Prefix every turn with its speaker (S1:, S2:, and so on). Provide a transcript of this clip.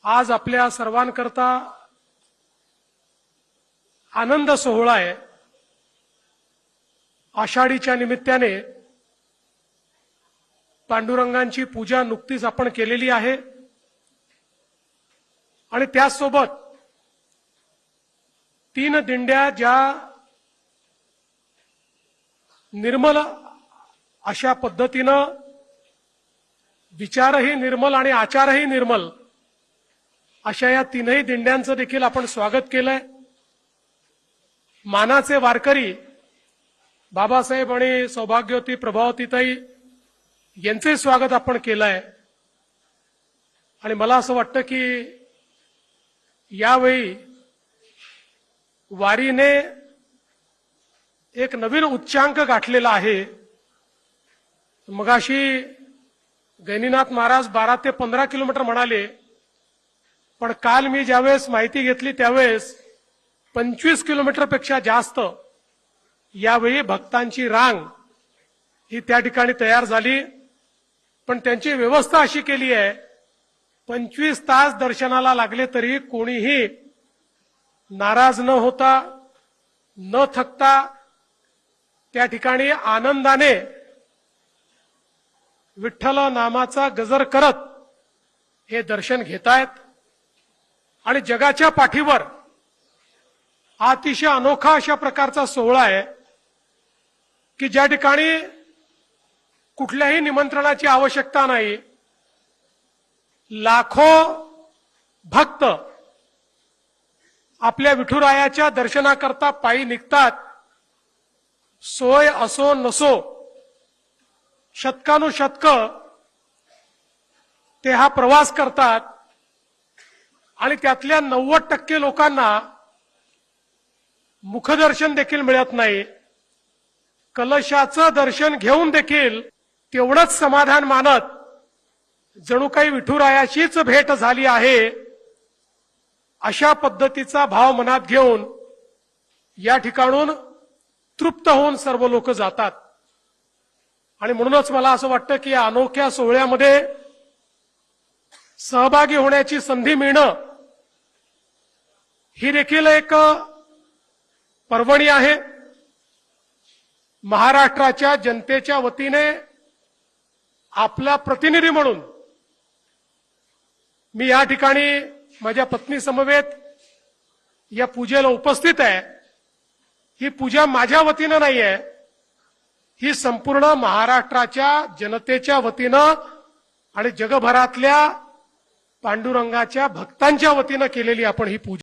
S1: आज आपल्या सर्वांकरता आनंद सोहळा आहे। आषाढीच्या निमित्ताने पांडुरंगांची पूजा नुकतीच आपण केलेली आहे आणि त्यासोबत 3 दिंड्या ज्या निर्मल अशा पद्धतीनं विचारही निर्मल आणि आचारही निर्मल अशा या 3ही दिंड्यांचं देखील आपण स्वागत केलंय। मानाचे वारकरी बाबासाहेब आणि सौभाग्यवती प्रभावतीताई यांचे स्वागत आपण केलंय आणि मला असं वाटतं की यावेळी वारीने एक नवीन उच्चांक गाठलेला आहे। मगाशी गैनीनाथ महाराज 12 ते 15 किलोमीटर म्हणाले, पण काल मी ज्यावेळेस माहिती घेतली त्यावेळेस 25 किलोमीटर पेक्षा जास्त यावेळी भक्तांची रांग ही त्या ठिकाणी तयार झाली। पण त्यांची व्यवस्था अशी केली आहे 25 तास दर्शनाला लागले तरी कोणीही नाराज न होता न थकता त्या ठिकाणी आनंदाने विठ्ठल नामाचा गजर करत हे दर्शन घेतायत आणि जगाच्या पाठीवर अतिशय अनोखा अशा प्रकारचा सोहळा आहे की ज्या ठिकाणी कुठल्याही निमंत्रणाची आवश्यकता नाही। लाखो भक्त आपल्या विठुरायाच्या दर्शनाकरता पायी निघतात। सोय असो नसो शतकानुशतक ते हा प्रवास करतात आणि त्यातल्या 90% लोकांना मुखदर्शन देखील मिळत नाही। कलशाचं दर्शन घेऊन देखील तेवढंच समाधान मानत जणू काही विठुरायाशीच भेट झाली आहे अशा पद्धतीचा भाव मनात घेऊन या ठिकाणून तृप्त होऊन सर्व लोक जातात। आणि म्हणूनच मला असं वाटतं की या अनोख्या सोहळ्यामध्ये सहभागी होण्याची संधी मिळणं ही देखील एक पर्वणी आहे। महाराष्ट्राच्या जनतेच्या वतीने आपला प्रतिनिधी म्हणून मी या ठिकाणी माझ्या पत्नी समवेत या पूजेला उपस्थित आहे। ही पूजा माझ्या वतीनं नाही आहे, ही संपूर्ण महाराष्ट्राच्या जनतेच्या वतीनं आणि जगभरातल्या पांडुरंगाच्या भक्तांच्या वतीनं केलेली आपण ही पूजा